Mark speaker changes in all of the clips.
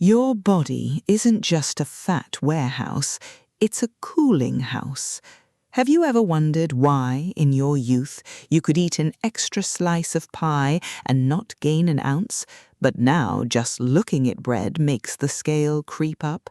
Speaker 1: Your body isn't just a fat warehouse, it's a cooling house. Have you ever wondered why, in your youth, you could eat an extra slice of pie and not gain an ounce, but now just looking at bread makes the scale creep up?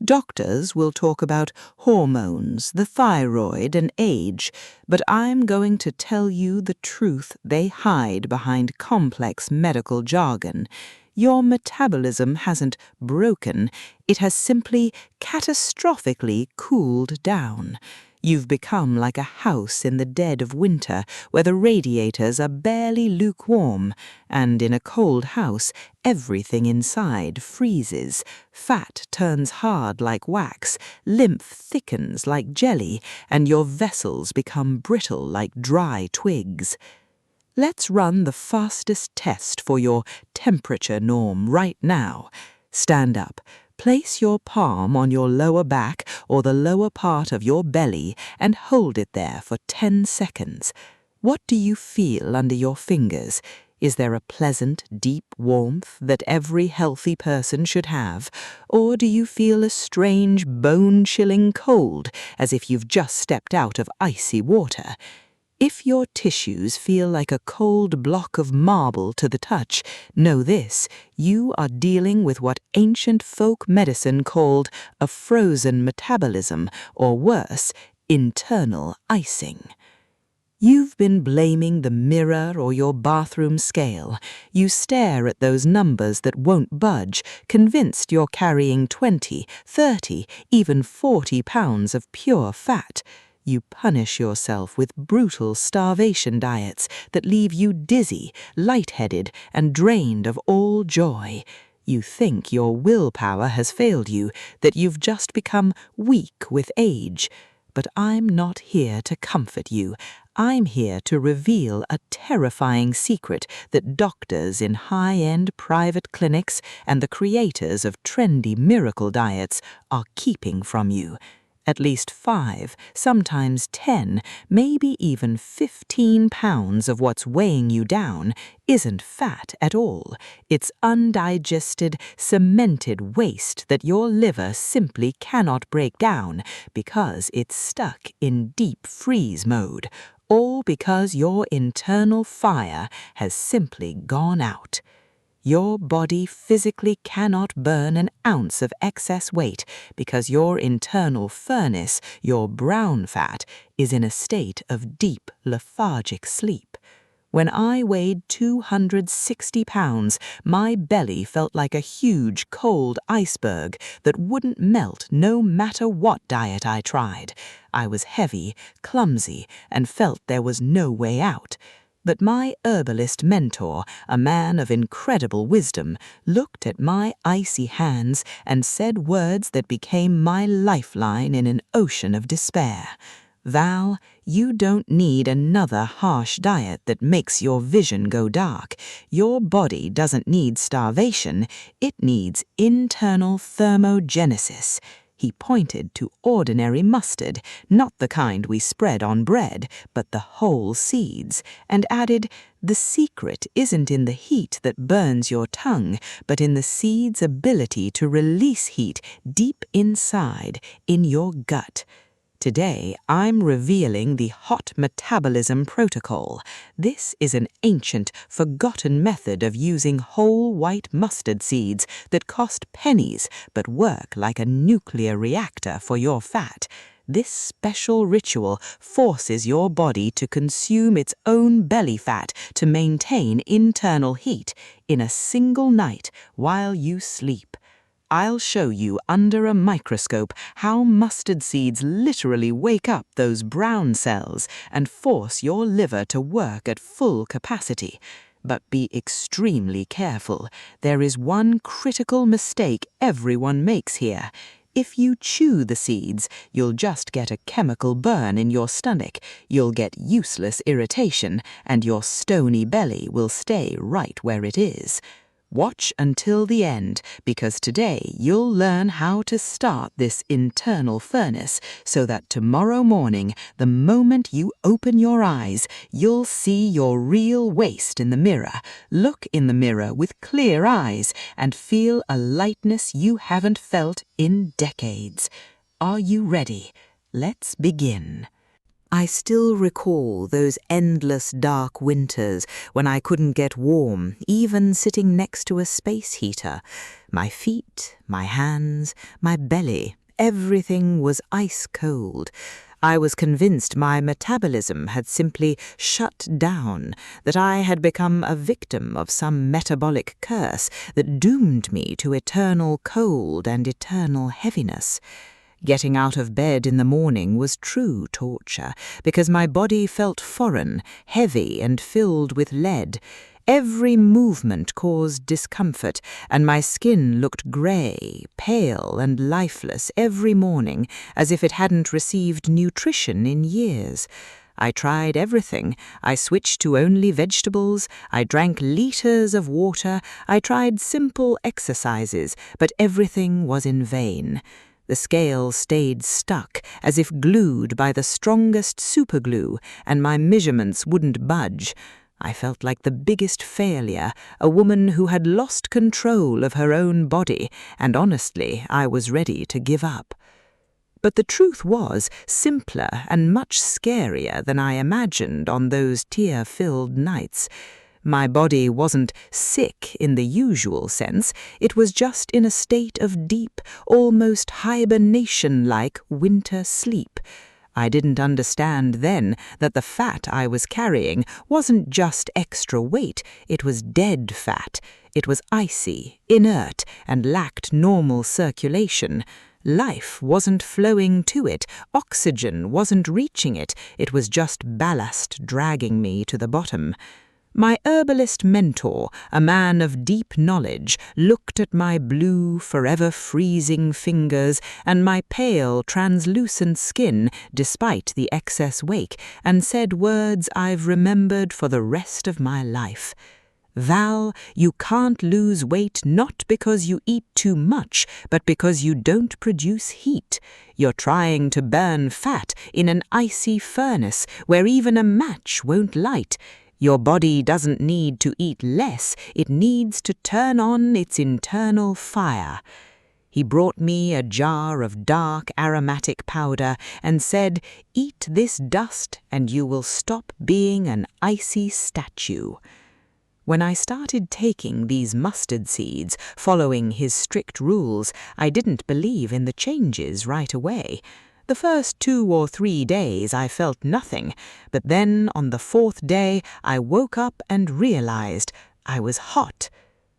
Speaker 1: Doctors will talk about hormones, the thyroid, and age, but I'm going to tell you the truth they hide behind complex medical jargon. Your metabolism hasn't broken, it has simply catastrophically cooled down. You've become like a house in the dead of winter where the radiators are barely lukewarm, and in a cold house, everything inside freezes. Fat turns hard like wax, lymph thickens like jelly, and your vessels become brittle like dry twigs. Let's run the fastest test for your temperature norm right now. Stand up. Place your palm on your lower back or the lower part of your belly and hold it there for 10 seconds. What do you feel under your fingers? Is there a pleasant, deep warmth that every healthy person should have? Or do you feel a strange, bone-chilling cold, as if you've just stepped out of icy water? If your tissues feel like a cold block of marble to the touch, know this: you are dealing with what ancient folk medicine called a frozen metabolism, or worse, internal icing. You've been blaming the mirror or your bathroom scale. You stare at those numbers that won't budge, convinced you're carrying 20, 30, even 40 pounds of pure fat. You punish yourself with brutal starvation diets that leave you dizzy, lightheaded, and drained of all joy. You think your willpower has failed you, that you've just become weak with age. But I'm not here to comfort you. I'm here to reveal a terrifying secret that doctors in high-end private clinics and the creators of trendy miracle diets are keeping from you. At least 5, sometimes 10, maybe even 15 pounds of what's weighing you down isn't fat at all. It's undigested, cemented waste that your liver simply cannot break down because it's stuck in deep freeze mode, all because your internal fire has simply gone out. Your body physically cannot burn an ounce of excess weight because your internal furnace, your brown fat, is in a state of deep lethargic sleep. When I weighed 260 pounds, my belly felt like a huge cold iceberg that wouldn't melt no matter what diet I tried. I was heavy, clumsy, and felt there was no way out. But my herbalist mentor, a man of incredible wisdom, looked at my icy hands and said words that became my lifeline in an ocean of despair. Val, you don't need another harsh diet that makes your vision go dark. Your body doesn't need starvation, it needs internal thermogenesis. He pointed to ordinary mustard, not the kind we spread on bread, but the whole seeds, and added, "The secret isn't in the heat that burns your tongue, but in the seed's ability to release heat deep inside, in your gut." Today, I'm revealing the hot metabolism protocol. This is an ancient, forgotten method of using whole white mustard seeds that cost pennies but work like a nuclear reactor for your fat. This special ritual forces your body to consume its own belly fat to maintain internal heat in a single night while you sleep. I'll show you under a microscope how mustard seeds literally wake up those brown cells and force your liver to work at full capacity. But be extremely careful. There is one critical mistake everyone makes here. If you chew the seeds, you'll just get a chemical burn in your stomach, you'll get useless irritation, and your stony belly will stay right where it is. Watch until the end, because today you'll learn how to start this internal furnace so that tomorrow morning, the moment you open your eyes, you'll see your real waist in the mirror, look in the mirror with clear eyes, and feel a lightness you haven't felt in decades. Are you ready? Let's begin. I still recall those endless dark winters when I couldn't get warm, even sitting next to a space heater. My feet, my hands, my belly, everything was ice cold. I was convinced my metabolism had simply shut down, that I had become a victim of some metabolic curse that doomed me to eternal cold and eternal heaviness. Getting out of bed in the morning was true torture, because my body felt foreign, heavy and filled with lead. Every movement caused discomfort, and my skin looked grey, pale and lifeless every morning, as if it hadn't received nutrition in years. I tried everything. I switched to only vegetables. I drank liters of water. I tried simple exercises, but everything was in vain. The scale stayed stuck, as if glued by the strongest superglue, and my measurements wouldn't budge. I felt like the biggest failure, a woman who had lost control of her own body, and honestly, I was ready to give up. But the truth was simpler and much scarier than I imagined on those tear-filled nights. My body wasn't sick in the usual sense, it was just in a state of deep, almost hibernation-like winter sleep. I didn't understand then that the fat I was carrying wasn't just extra weight, it was dead fat. It was icy, inert, and lacked normal circulation. Life wasn't flowing to it, oxygen wasn't reaching it, it was just ballast dragging me to the bottom. My herbalist mentor, a man of deep knowledge, looked at my blue, forever freezing fingers and my pale, translucent skin, despite the excess weight, and said words I've remembered for the rest of my life. Val, you can't lose weight not because you eat too much, but because you don't produce heat. You're trying to burn fat in an icy furnace where even a match won't light. Your body doesn't need to eat less, it needs to turn on its internal fire. He brought me a jar of dark aromatic powder and said, "Eat this dust and you will stop being an icy statue." When I started taking these mustard seeds, following his strict rules, I didn't believe in the changes right away. The first 2 or 3 days I felt nothing, but then on the 4th day I woke up and realized I was hot.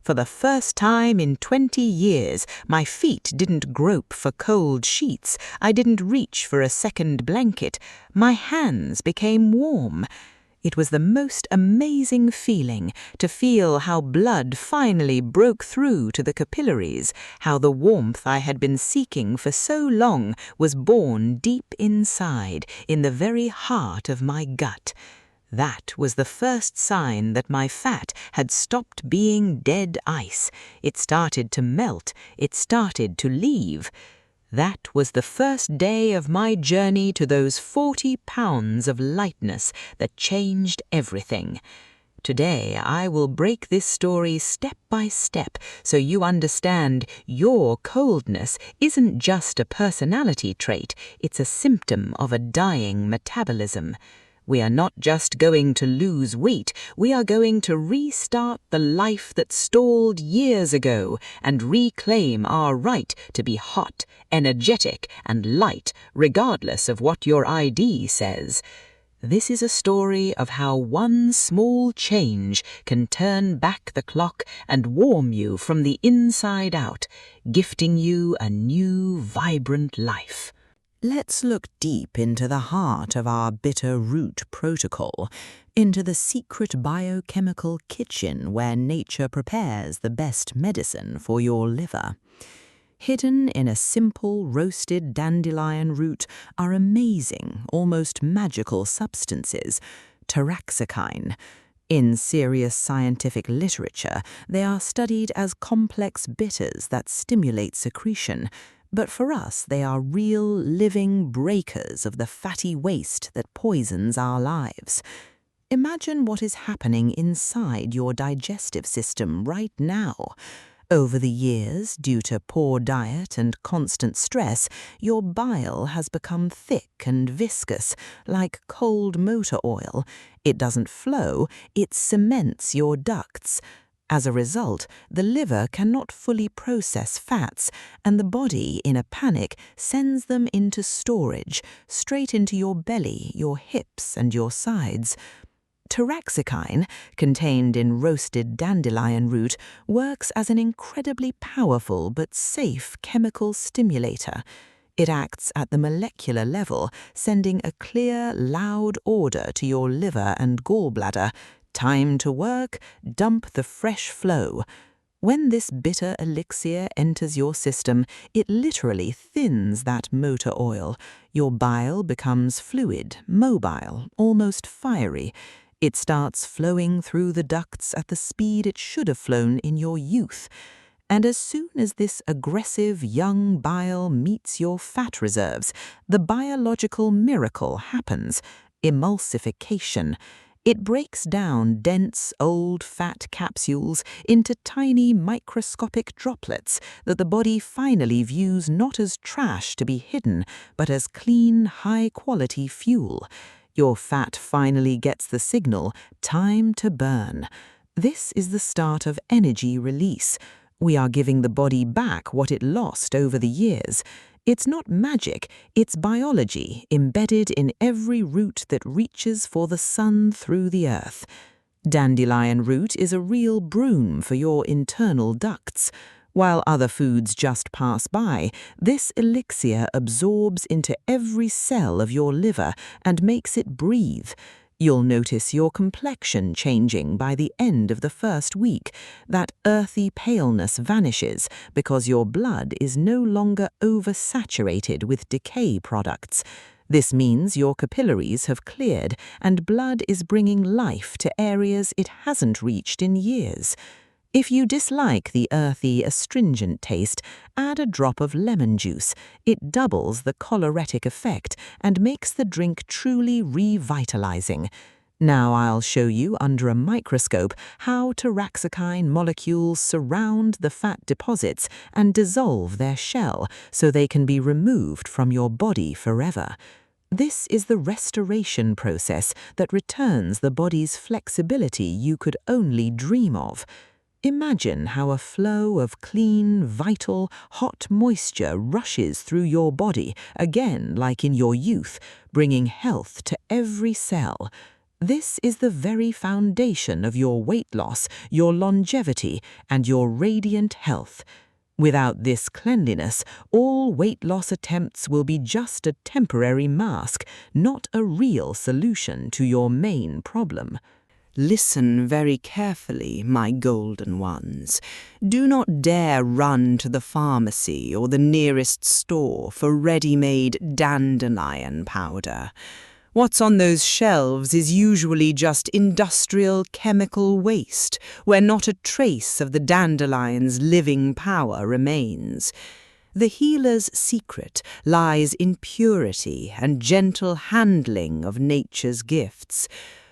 Speaker 1: For the first time in 20 years, my feet didn't grope for cold sheets. I didn't reach for a second blanket. My hands became warm. It was the most amazing feeling to feel how blood finally broke through to the capillaries, how the warmth I had been seeking for so long was born deep inside, in the very heart of my gut. That was the first sign that my fat had stopped being dead ice. It started to melt. It started to leave. That was the first day of my journey to those 40 pounds of lightness that changed everything. Today I will break this story step by step so you understand your coldness isn't just a personality trait, it's a symptom of a dying metabolism. We are not just going to lose weight, we are going to restart the life that stalled years ago and reclaim our right to be hot, energetic, and light, regardless of what your ID says. This is a story of how one small change can turn back the clock and warm you from the inside out, gifting you a new, vibrant life. Let's look deep into the heart of our bitter root protocol, into the secret biochemical kitchen where nature prepares the best medicine for your liver. Hidden in a simple roasted dandelion root are amazing, almost magical substances, taraxacine. In serious scientific literature, they are studied as complex bitters that stimulate secretion, but for us they are real, living breakers of the fatty waste that poisons our lives. Imagine what is happening inside your digestive system right now. Over the years, due to poor diet and constant stress, your bile has become thick and viscous, like cold motor oil. It doesn't flow, it cements your ducts. As a result, the liver cannot fully process fats, and the body, in a panic, sends them into storage, straight into your belly, your hips, and your sides. Taraxacine, contained in roasted dandelion root, works as an incredibly powerful but safe chemical stimulator. It acts at the molecular level, sending a clear, loud order to your liver and gallbladder. Time to work, dump the fresh flow. When this bitter elixir enters your system, it literally thins that motor oil. Your bile becomes fluid, mobile, almost fiery. It starts flowing through the ducts at the speed it should have flown in your youth. And as soon as this aggressive young bile meets your fat reserves, the biological miracle happens: emulsification. It breaks down dense, old fat capsules into tiny microscopic droplets that the body finally views not as trash to be hidden, but as clean, high-quality fuel. Your fat finally gets the signal, time to burn. This is the start of energy release. We are giving the body back what it lost over the years. It's not magic, it's biology embedded in every root that reaches for the sun through the earth. Dandelion root is a real broom for your internal ducts. While other foods just pass by, this elixir absorbs into every cell of your liver and makes it breathe. You'll notice your complexion changing by the end of the first week. That earthy paleness vanishes because your blood is no longer oversaturated with decay products. This means your capillaries have cleared and blood is bringing life to areas it hasn't reached in years. If you dislike the earthy, astringent taste, add a drop of lemon juice. It doubles the choleretic effect and makes the drink truly revitalizing. Now I'll show you under a microscope how taraxacine molecules surround the fat deposits and dissolve their shell so they can be removed from your body forever. This is the restoration process that returns the body's flexibility you could only dream of. Imagine how a flow of clean, vital, hot moisture rushes through your body, again like in your youth, bringing health to every cell. This is the very foundation of your weight loss, your longevity, and your radiant health. Without this cleanliness, all weight loss attempts will be just a temporary mask, not a real solution to your main problem. Listen very carefully, my golden ones. Do not dare run to the pharmacy or the nearest store for ready-made dandelion powder. What's on those shelves is usually just industrial chemical waste, where not a trace of the dandelion's living power remains. The healer's secret lies in purity and gentle handling of nature's gifts.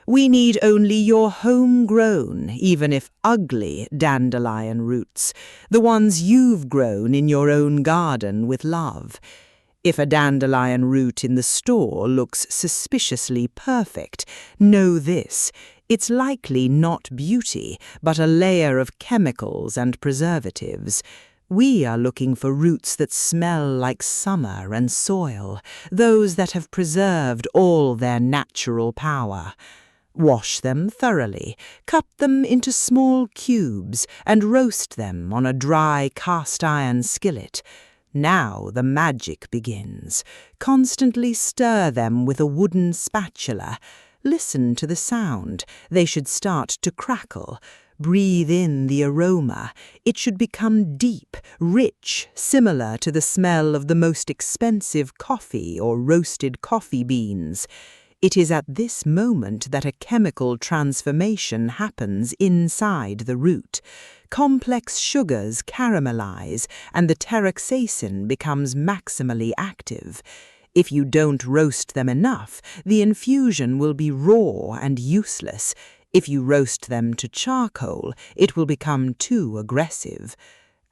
Speaker 1: We need only your homegrown, even if ugly, dandelion roots, the ones you've grown in your own garden with love. If a dandelion root in the store looks suspiciously perfect, know this: it's likely not beauty, but a layer of chemicals and preservatives. We are looking for roots that smell like summer and soil, those that have preserved all their natural power. Wash them thoroughly, cut them into small cubes, and roast them on a dry cast-iron skillet. Now the magic begins. Constantly stir them with a wooden spatula. Listen to the sound. They should start to crackle. Breathe in the aroma. It should become deep, rich, similar to the smell of the most expensive coffee or roasted coffee beans. It is at this moment that a chemical transformation happens inside the root. Complex sugars caramelize and the teroxacin becomes maximally active. If you don't roast them enough, the infusion will be raw and useless. If you roast them to charcoal, it will become too aggressive.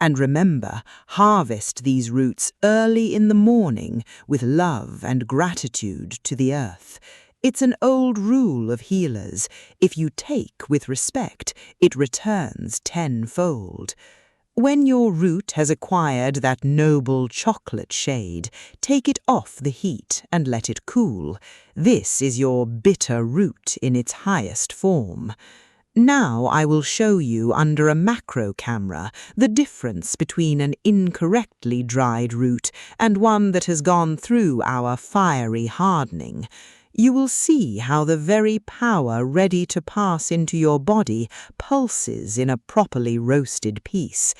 Speaker 1: And remember, harvest these roots early in the morning with love and gratitude to the earth. It's an old rule of healers. If you take with respect, it returns tenfold. When your root has acquired that noble chocolate shade, take it off the heat and let it cool. This is your bitter root in its highest form. Now I will show you under a macro camera the difference between an incorrectly dried root and one that has gone through our fiery hardening. You will see how the very power ready to pass into your body pulses in a properly roasted piece.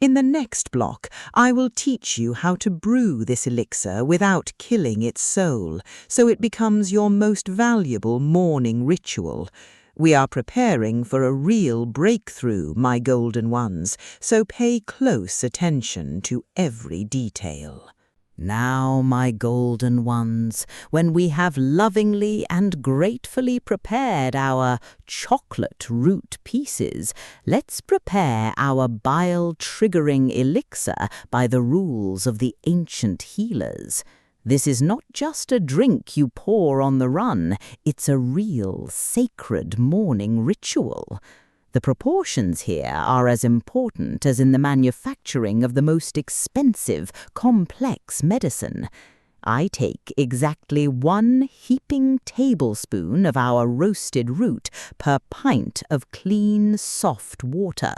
Speaker 1: In the next block, I will teach you how to brew this elixir without killing its soul, so it becomes your most valuable morning ritual. We are preparing for a real breakthrough, my golden ones, so pay close attention to every detail. Now, my golden ones, when we have lovingly and gratefully prepared our chocolate root pieces, let's prepare our bile-triggering elixir by the rules of the ancient healers. This is not just a drink you pour on the run, it's a real sacred morning ritual. The proportions here are as important as in the manufacturing of the most expensive, complex medicine. I take exactly 1 heaping tablespoon of our roasted root per pint of clean, soft water.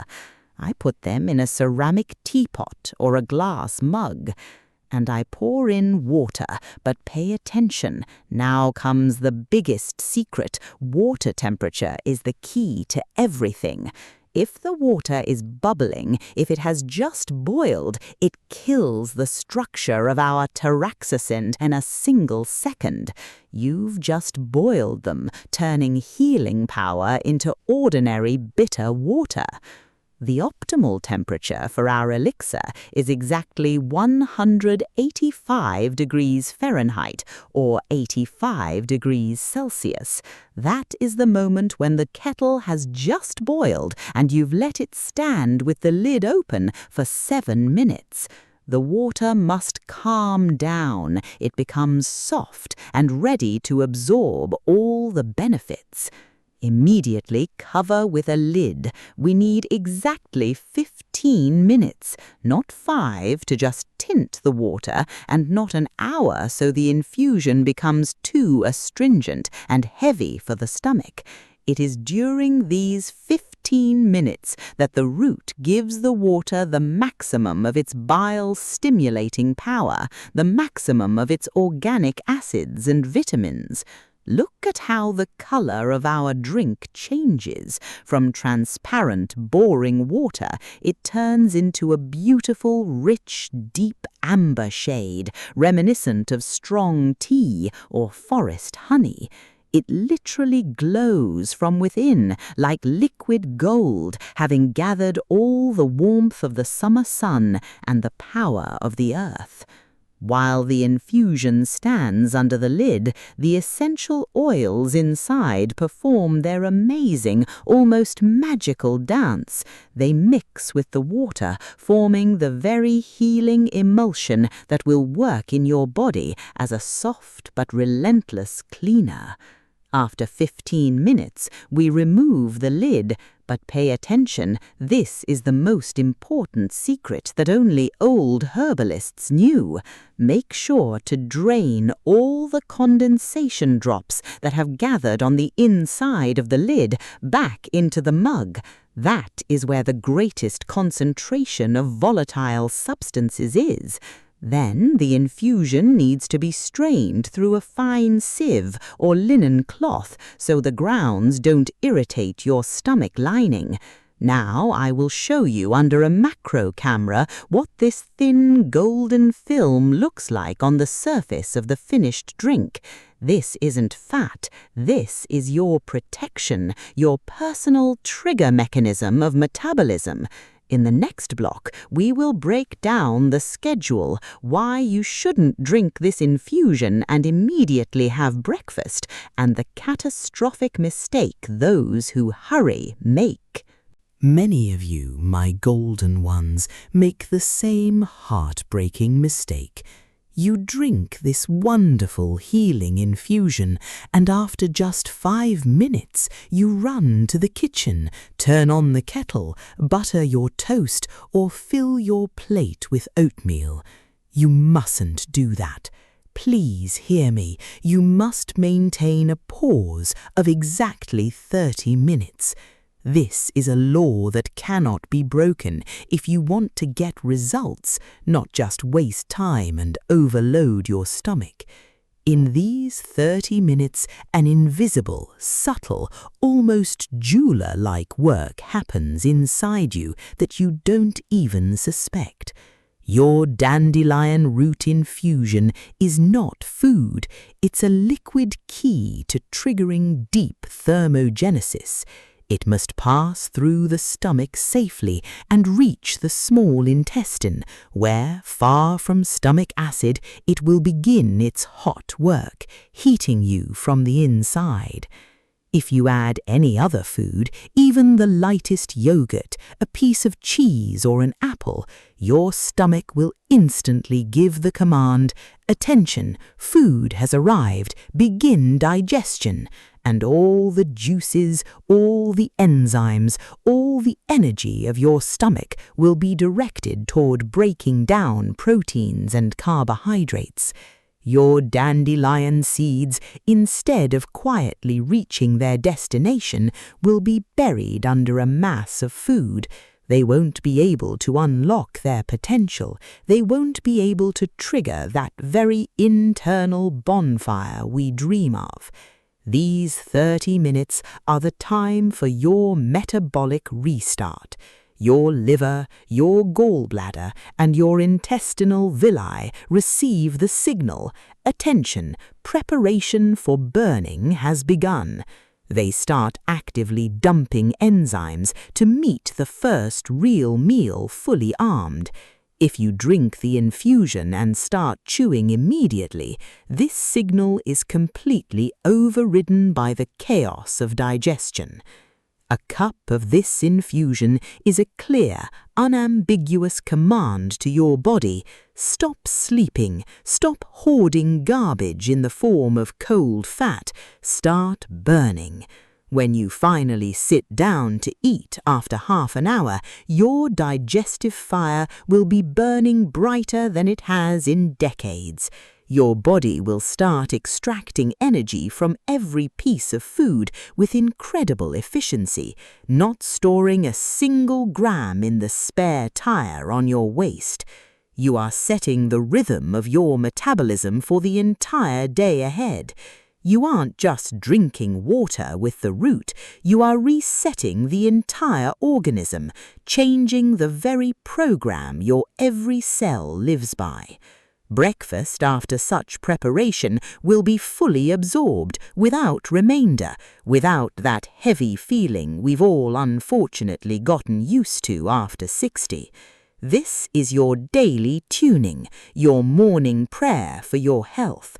Speaker 1: I put them in a ceramic teapot or a glass mug. And I pour in water, but pay attention. Now comes the biggest secret. Water temperature is the key to everything. If the water is bubbling, if it has just boiled, it kills the structure of our teraxacin in a single second. You've just boiled them, turning healing power into ordinary bitter water. The optimal temperature for our elixir is exactly 185 degrees Fahrenheit or 85 degrees Celsius. That is the moment when the kettle has just boiled and you've let it stand with the lid open for 7 minutes. The water must calm down. It becomes soft and ready to absorb all the benefits. Immediately cover with a lid. We need exactly 15 minutes, not 5 to just tint the water, and not an hour so the infusion becomes too astringent and heavy for the stomach. It is during these 15 minutes that the root gives the water the maximum of its bile-stimulating power, the maximum of its organic acids and vitamins. Look at how the color of our drink changes. From transparent, boring water, it turns into a beautiful, rich, deep amber shade, reminiscent of strong tea or forest honey. It literally glows from within like liquid gold, having gathered all the warmth of the summer sun and the power of the earth. While the infusion stands under the lid, the essential oils inside perform their amazing, almost magical dance. They mix with the water, forming the very healing emulsion that will work in your body as a soft but relentless cleaner. After 15 minutes, we remove the lid, but pay attention, this is the most important secret that only old herbalists knew. Make sure to drain all the condensation drops that have gathered on the inside of the lid back into the mug. That is where the greatest concentration of volatile substances is. Then the infusion needs to be strained through a fine sieve or linen cloth so the grounds don't irritate your stomach lining.
Speaker 2: Now I will show you under a macro camera what this thin golden film looks like on the surface of the finished drink. This isn't fat, this is your protection, your personal trigger mechanism of metabolism. In the next block, we will break down the schedule, why you shouldn't drink this infusion and immediately have breakfast, and the catastrophic mistake those who hurry make.
Speaker 3: Many of you, my golden ones, make the same heartbreaking mistake. You drink this wonderful healing infusion, and after just 5 minutes, you run to the kitchen, turn on the kettle, butter your toast, or fill your plate with oatmeal. You mustn't do that. Please hear me. You must maintain a pause of exactly 30 minutes. This is a law that cannot be broken if you want to get results, not just waste time and overload your stomach. In these 30 minutes, an invisible, subtle, almost jeweler-like work happens inside you that you don't even suspect. Your dandelion root infusion is not food, it's a liquid key to triggering deep thermogenesis. It must pass through the stomach safely and reach the small intestine, where, far from stomach acid, it will begin its hot work, heating you from the inside. If you add any other food, even the lightest yogurt, a piece of cheese or an apple, your stomach will instantly give the command, "Attention, food has arrived, begin digestion." And all the juices, all the enzymes, all the energy of your stomach will be directed toward breaking down proteins and carbohydrates. Your dandelion seeds, instead of quietly reaching their destination, will be buried under a mass of food. They won't be able to unlock their potential. They won't be able to trigger that very internal bonfire we dream of. These 30 minutes are the time for your metabolic restart. Your liver, your gallbladder, and your intestinal villi receive the signal, "Attention, preparation for burning has begun." They start actively dumping enzymes to meet the first real meal fully armed. If you drink the infusion and start chewing immediately, this signal is completely overridden by the chaos of digestion. A cup of this infusion is a clear, unambiguous command to your body: stop sleeping, stop hoarding garbage in the form of cold fat, start burning. When you finally sit down to eat after half an hour, your digestive fire will be burning brighter than it has in decades. Your body will start extracting energy from every piece of food with incredible efficiency, not storing a single gram in the spare tire on your waist. You are setting the rhythm of your metabolism for the entire day ahead. You aren't just drinking water with the root, you are resetting the entire organism, changing the very program your every cell lives by. Breakfast after such preparation will be fully absorbed, without remainder, without that heavy feeling we've all unfortunately gotten used to after 60. This is your daily tuning, your morning prayer for your health.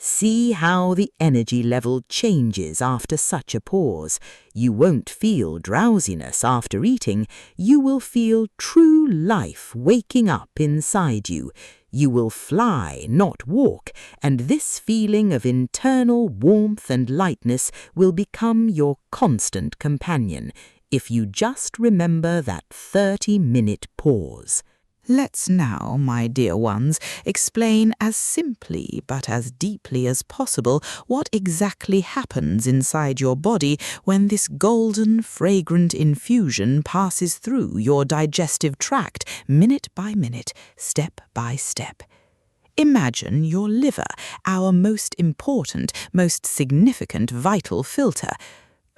Speaker 3: See how the energy level changes after such a pause. You won't feel drowsiness after eating. You will feel true life waking up inside you. You will fly, not walk, and this feeling of internal warmth and lightness will become your constant companion if you just remember that 30-minute pause.
Speaker 1: Let's now, my dear ones, explain as simply but as deeply as possible what exactly happens inside your body when this golden, fragrant infusion passes through your digestive tract, minute by minute, step by step. Imagine your liver, our most important, most significant vital filter.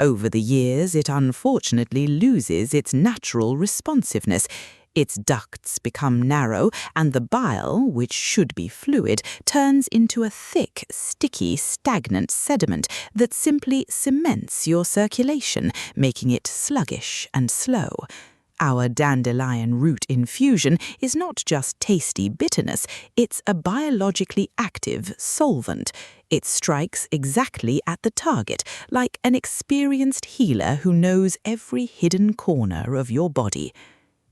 Speaker 1: Over the years, it unfortunately loses its natural responsiveness. Its ducts become narrow, and the bile, which should be fluid, turns into a thick, sticky, stagnant sediment that simply cements your circulation, making it sluggish and slow. Our dandelion root infusion is not just tasty bitterness, it's a biologically active solvent. It strikes exactly at the target, like an experienced healer who knows every hidden corner of your body.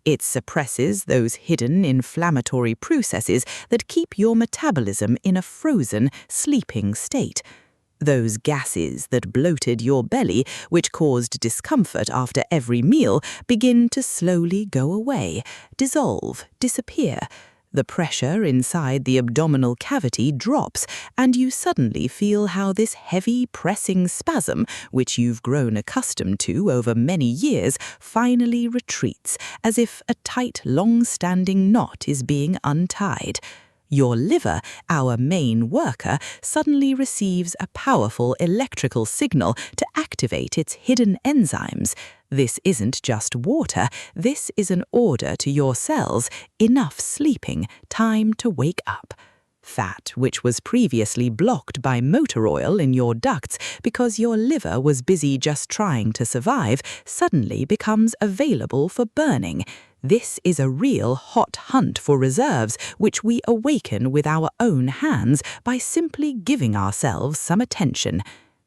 Speaker 1: It suppresses those hidden inflammatory processes that keep your metabolism in a frozen, sleeping state. Those gases that bloated your belly, which caused discomfort after every meal, begin to slowly go away, dissolve, disappear. The pressure inside the abdominal cavity drops, and you suddenly feel how this heavy, pressing spasm, which you've grown accustomed to over many years, finally retreats, as if a tight, long-standing knot is being untied. Your liver, our main worker, suddenly receives a powerful electrical signal to activate its hidden enzymes. This isn't just water, this is an order to your cells: enough sleeping, time to wake up. Fat, which was previously blocked by motor oil in your ducts because your liver was busy just trying to survive, suddenly becomes available for burning. This is a real hot hunt for reserves, which we awaken with our own hands by simply giving ourselves some attention.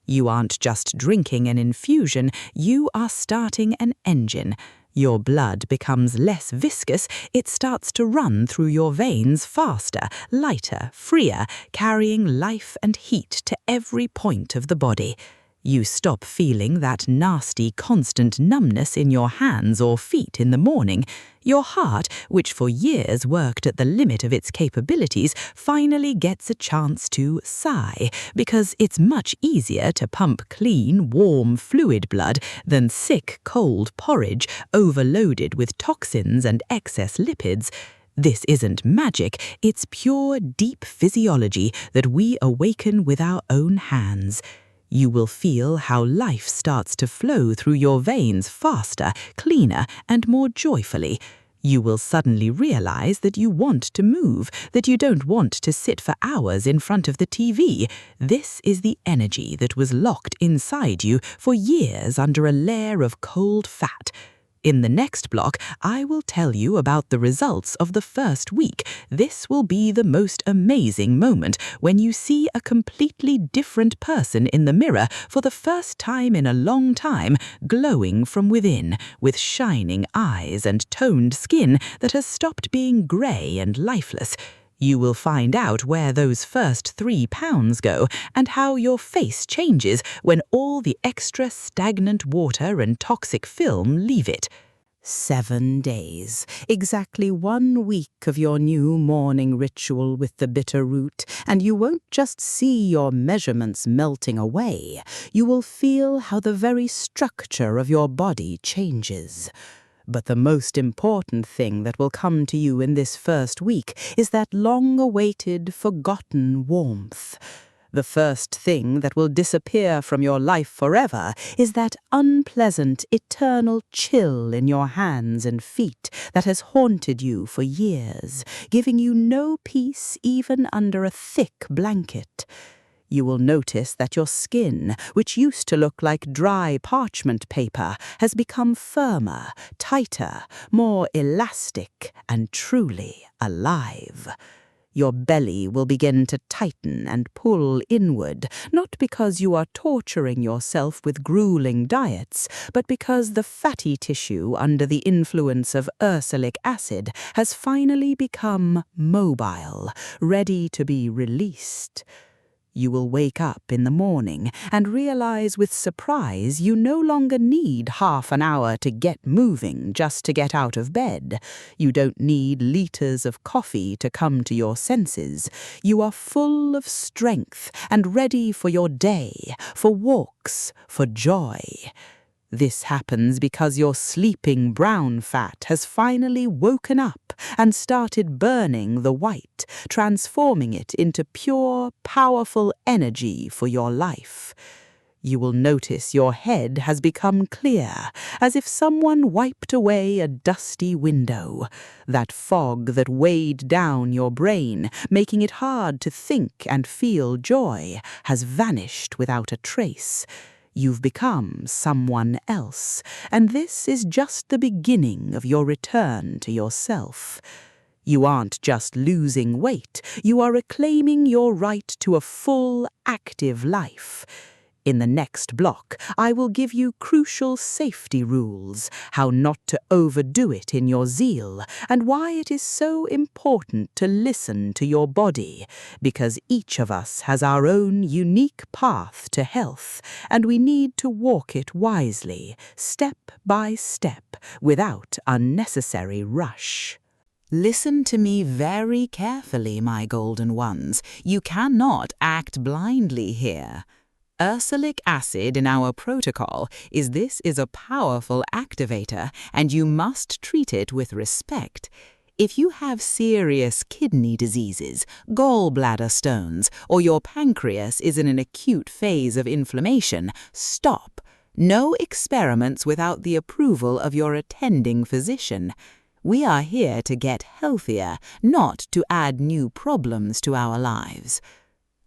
Speaker 1: You aren't just drinking an infusion, you are starting an engine. Your blood becomes less viscous, it starts to run through your veins faster, lighter, freer, carrying life and heat to every point of the body. You stop feeling that nasty, constant numbness in your hands or feet in the morning. Your heart, which for years worked at the limit of its capabilities, finally gets a chance to sigh, because it's much easier to pump clean, warm, fluid blood than sick, cold porridge overloaded with toxins and excess lipids. This isn't magic, it's pure, deep physiology that we awaken with our own hands. You will feel how life starts to flow through your veins faster, cleaner, and more joyfully. You will suddenly realize that you want to move, that you don't want to sit for hours in front of the TV. This is the energy that was locked inside you for years under a layer of cold fat. In the next block, I will tell you about the results of the first week. This will be the most amazing moment when you see a completely different person in the mirror for the first time in a long time, glowing from within, with shining eyes and toned skin that has stopped being grey and lifeless. You will find out where those first 3 pounds go and how your face changes when all the extra stagnant water and toxic film leave it. 7 days, exactly 1 week of your new morning ritual with the bitter root, and you won't just see your measurements melting away, you will feel how the very structure of your body changes. But the most important thing that will come to you in this first week is that long-awaited, forgotten warmth. The first thing that will disappear from your life forever is that unpleasant, eternal chill in your hands and feet that has haunted you for years, giving you no peace even under a thick blanket. You will notice that your skin, which used to look like dry parchment paper, has become firmer, tighter, more elastic, and truly alive. Your belly will begin to tighten and pull inward, not because you are torturing yourself with grueling diets, but because the fatty tissue under the influence of ursolic acid has finally become mobile, ready to be released. You will wake up in the morning and realize with surprise you no longer need half an hour to get moving just to get out of bed. You don't need liters of coffee to come to your senses. You are full of strength and ready for your day, for walks, for joy. This happens because your sleeping brown fat has finally woken up and started burning the white, transforming it into pure, powerful energy for your life. You will notice your head has become clear, as if someone wiped away a dusty window. That fog that weighed down your brain, making it hard to think and feel joy, has vanished without a trace. You've become someone else, and this is just the beginning of your return to yourself. You aren't just losing weight, you are reclaiming your right to a full, active life. In the next block, I will give you crucial safety rules, how not to overdo it in your zeal, and why it is so important to listen to your body, because each of us has our own unique path to health, and we need to walk it wisely, step by step, without unnecessary rush.
Speaker 2: Listen to me very carefully, my golden ones. You cannot act blindly here. Ursolic acid in our protocol is a powerful activator, and you must treat it with respect. If you have serious kidney diseases, gallbladder stones, or your pancreas is in an acute phase of inflammation, stop. No experiments without the approval of your attending physician. We are here to get healthier, not to add new problems to our lives.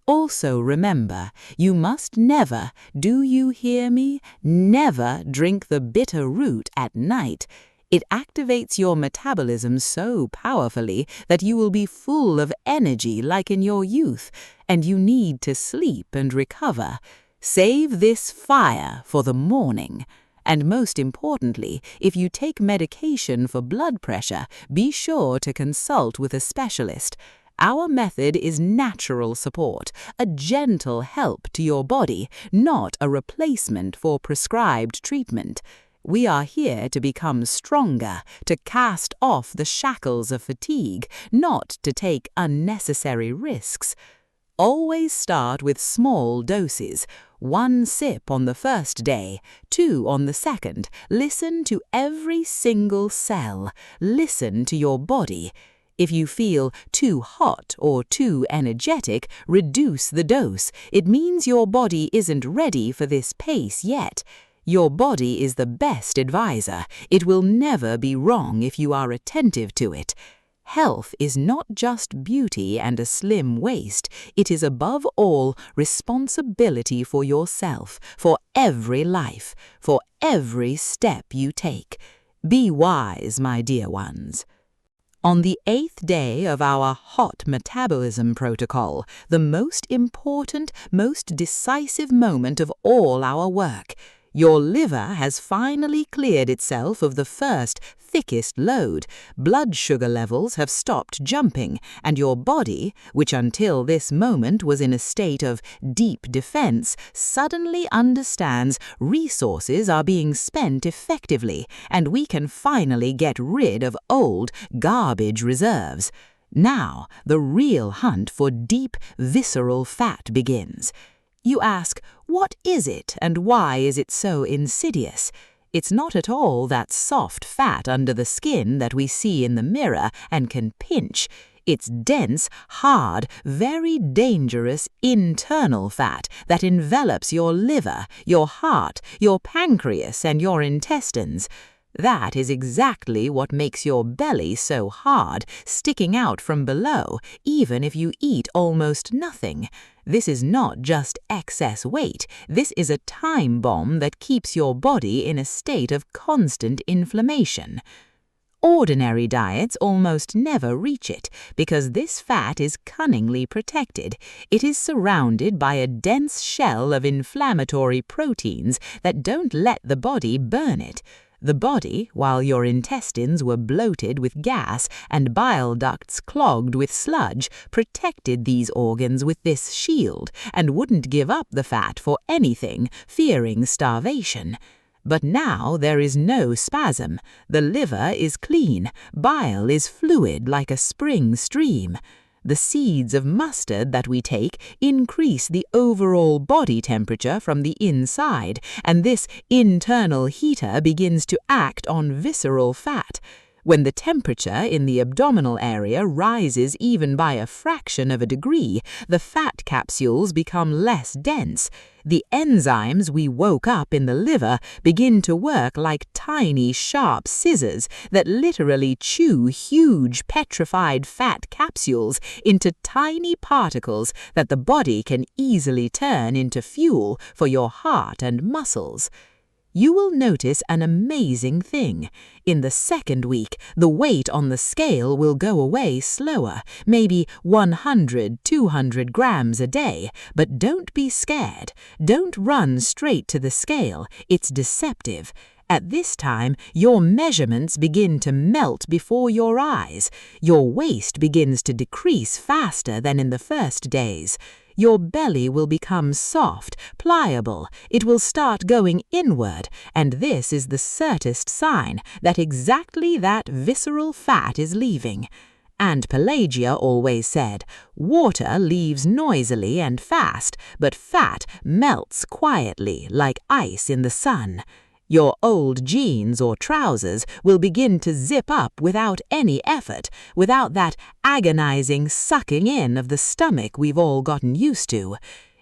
Speaker 2: Also remember, you must never, do you hear me, never drink the bitter root at night. It activates your metabolism so powerfully that you will be full of energy like in your youth, and you need to sleep and recover. Save this fire for the morning. And most importantly, if you take medication for blood pressure, be sure to consult with a specialist. Our method is natural support, a gentle help to your body, not a replacement for prescribed treatment. We are here to become stronger, to cast off the shackles of fatigue, not to take unnecessary risks. Always start with small doses. 1 sip on the first day, 2 on the second. Listen to every single cell. Listen to your body. If you feel too hot or too energetic, reduce the dose. It means your body isn't ready for this pace yet. Your body is the best advisor. It will never be wrong if you are attentive to it. Health is not just beauty and a slim waist. It is above all responsibility for yourself, for every life, for every step you take. Be wise, my dear ones. On the 8th day of our hot metabolism protocol, the most important, most decisive moment of all our work, your liver has finally cleared itself of the first, thickest load. Blood sugar levels have stopped jumping, and your body, which until this moment was in a state of deep defense, suddenly understands resources are being spent effectively, and we can finally get rid of old, garbage reserves. Now, the real hunt for deep, visceral fat begins. You ask, what is it and why is it so insidious? It's not at all that soft fat under the skin that we see in the mirror and can pinch. It's dense, hard, very dangerous internal fat that envelops your liver, your heart, your pancreas, and your intestines. That is exactly what makes your belly so hard, sticking out from below, even if you eat almost nothing. This is not just excess weight. This is a time bomb that keeps your body in a state of constant inflammation. Ordinary diets almost never reach it because this fat is cunningly protected. It is surrounded by a dense shell of inflammatory proteins that don't let the body burn it. The body, while your intestines were bloated with gas and bile ducts clogged with sludge, protected these organs with this shield and wouldn't give up the fat for anything, fearing starvation. But now there is no spasm. The liver is clean. Bile is fluid like a spring stream. The seeds of mustard that we take increase the overall body temperature from the inside, and this internal heater begins to act on visceral fat. When the temperature in the abdominal area rises even by a fraction of a degree, the fat capsules become less dense. The enzymes we woke up in the liver begin to work like tiny, sharp scissors that literally chew huge petrified fat capsules into tiny particles that the body can easily turn into fuel for your heart and muscles. You will notice an amazing thing. In the second week, the weight on the scale will go away slower, maybe 100–200 grams a day. But don't be scared. Don't run straight to the scale. It's deceptive. At this time, your measurements begin to melt before your eyes. Your waist begins to decrease faster than in the first days. Your belly will become soft, pliable. It will start going inward, and this is the certest sign that exactly that visceral fat is leaving. And Pelagia always said, water leaves noisily and fast, but fat melts quietly like ice in the sun. Your old jeans or trousers will begin to zip up without any effort, without that agonizing sucking in of the stomach we've all gotten used to.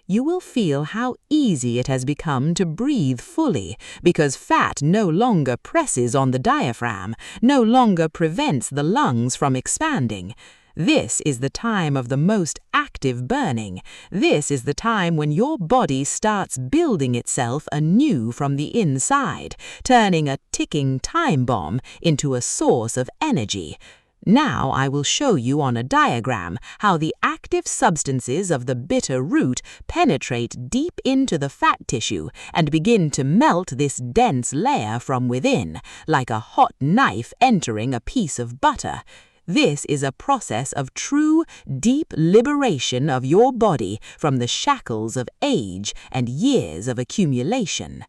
Speaker 2: You will feel how easy it has become to breathe fully, because fat no longer presses on the diaphragm, no longer prevents the lungs from expanding. This is the time of the most active burning. This is the time when your body starts building itself anew from the inside, turning a ticking time bomb into a source of energy. Now I will show you on a diagram how the active substances of the bitter root penetrate deep into the fat tissue and begin to melt this dense layer from within, like a hot knife entering a piece of butter. This is a process of true, deep liberation of your body from the shackles of age and years of accumulation.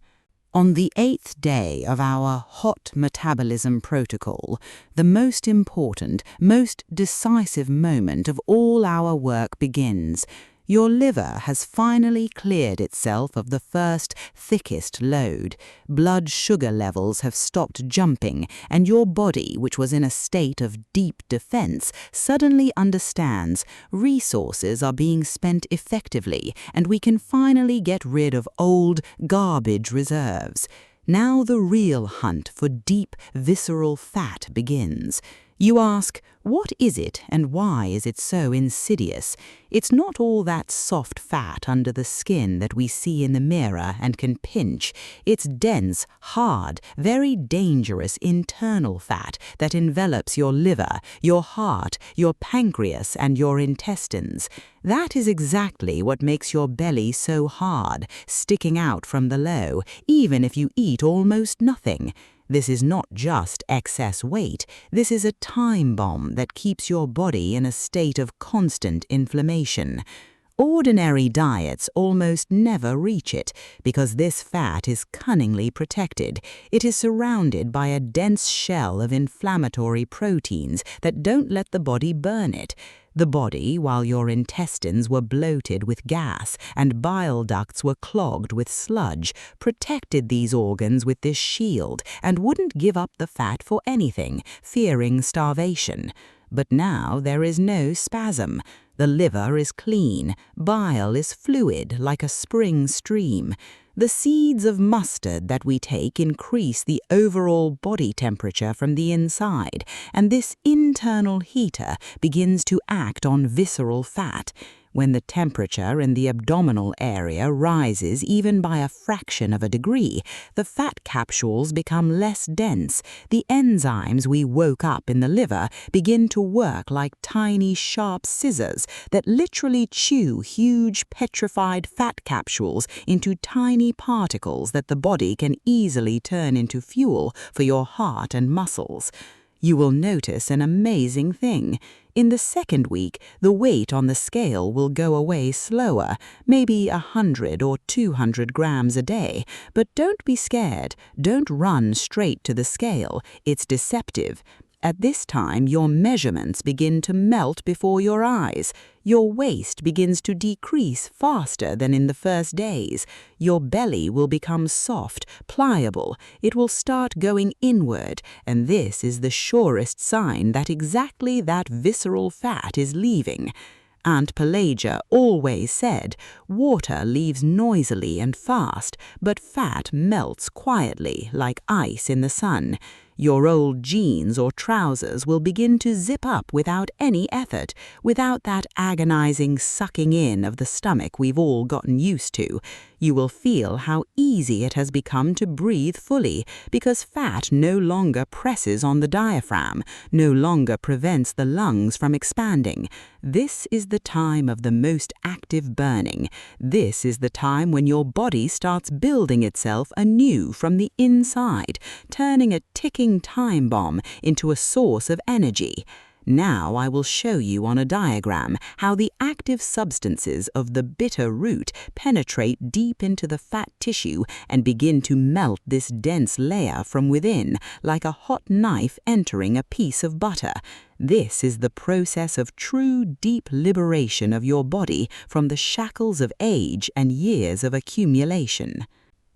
Speaker 1: On the 8th day of our hot metabolism protocol, the most important, most decisive moment of all our work begins. Your liver has finally cleared itself of the first, thickest load. Blood sugar levels have stopped jumping, and your body, which was in a state of deep defense, suddenly understands resources are being spent effectively, and we can finally get rid of old, garbage reserves. Now the real hunt for deep, visceral fat begins. You ask, what is it and why is it so insidious? It's not all that soft fat under the skin that we see in the mirror and can pinch. It's dense, hard, very dangerous internal fat that envelops your liver, your heart, your pancreas, and your intestines. That is exactly what makes your belly so hard, sticking out from below, even if you eat almost nothing. This is not just excess weight, this is a time bomb that keeps your body in a state of constant inflammation. Ordinary diets almost never reach it, because this fat is cunningly protected. It is surrounded by a dense shell of inflammatory proteins that don't let the body burn it. The body, while your intestines were bloated with gas and bile ducts were clogged with sludge, protected these organs with this shield and wouldn't give up the fat for anything, fearing starvation. But now there is no spasm. The liver is clean, bile is fluid like a spring stream. The seeds of mustard that we take increase the overall body temperature from the inside, and this internal heater begins to act on visceral fat. When the temperature in the abdominal area rises even by a fraction of a degree, the fat capsules become less dense. The enzymes we woke up in the liver begin to work like tiny sharp scissors that literally chew huge petrified fat capsules into tiny particles that the body can easily turn into fuel for your heart and muscles. You will notice an amazing thing. In the second week, the weight on the scale will go away slower, maybe 100 or 200 grams a day. But don't be scared. Don't run straight to the scale. It's deceptive.
Speaker 2: At this time, your measurements begin to melt before your eyes. Your waist begins to decrease faster than in the first days. Your belly will become soft, pliable. It will start going inward, and this is the surest sign that exactly that visceral fat is leaving. Aunt Pelagia always said, water leaves noisily and fast, but fat melts quietly like ice in the sun. Your old jeans or trousers will begin to zip up without any effort, without that agonizing sucking in of the stomach we've all gotten used to. You will feel how easy it has become to breathe fully, because fat no longer presses on the diaphragm, no longer prevents the lungs from expanding. This is the time of the most active burning. This is the time when your body starts building itself anew from the inside, turning a ticking time bomb into a source of energy. Now I will show you on a diagram how the active substances of the bitter root penetrate deep into the fat tissue and begin to melt this dense layer from within, like a hot knife entering a piece of butter. This is the process of true deep liberation of your body from the shackles of age and years of accumulation.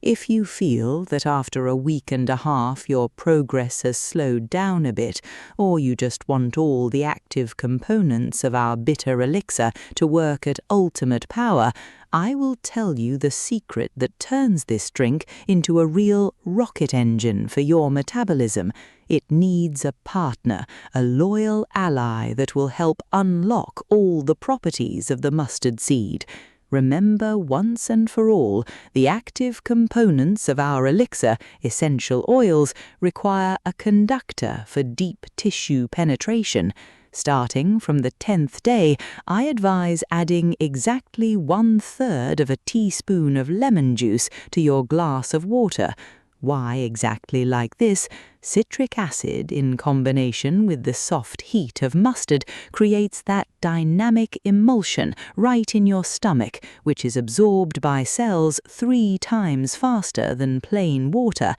Speaker 1: If you feel that after a week and a half your progress has slowed down a bit, or you just want all the active components of our bitter elixir to work at ultimate power, I will tell you the secret that turns this drink into a real rocket engine for your metabolism. It needs a partner, a loyal ally that will help unlock all the properties of the mustard seed. Remember once and for all, the active components of our elixir, essential oils, require a conductor for deep tissue penetration. Starting from the 10th day, I advise adding exactly 1/3 of a teaspoon of lemon juice to your glass of water. Why exactly like this? Citric acid, in combination with the soft heat of mustard, creates that dynamic emulsion right in your stomach, which is absorbed by cells 3 times faster than plain water.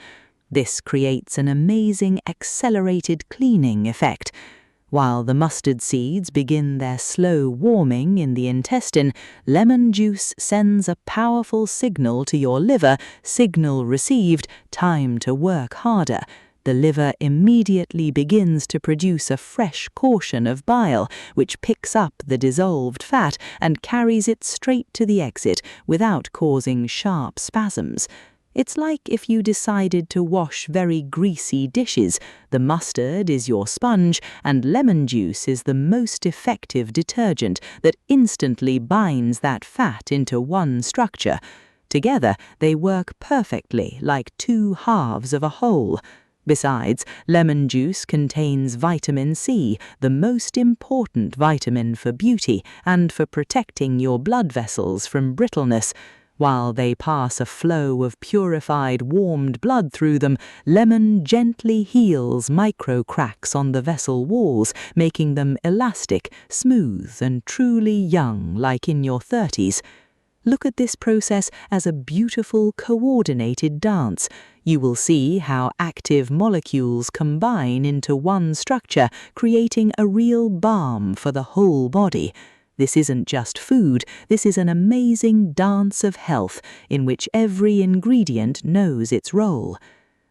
Speaker 1: This creates an amazing accelerated cleaning effect. While the mustard seeds begin their slow warming in the intestine, lemon juice sends a powerful signal to your liver, signal received, time to work harder. The liver immediately begins to produce a fresh caution of bile, which picks up the dissolved fat and carries it straight to the exit without causing sharp spasms. It's like if you decided to wash very greasy dishes. The mustard is your sponge, and lemon juice is the most effective detergent that instantly binds that fat into one structure. Together, they work perfectly like 2 halves of a whole. Besides, lemon juice contains vitamin C, the most important vitamin for beauty and for protecting your blood vessels from brittleness. While they pass a flow of purified, warmed blood through them, lemon gently heals micro-cracks on the vessel walls, making them elastic, smooth, and truly young, like in your 30s. Look at this process as a beautiful, coordinated dance. You will see how active molecules combine into one structure, creating a real balm for the whole body. This isn't just food, this is an amazing dance of health in which every ingredient knows its role.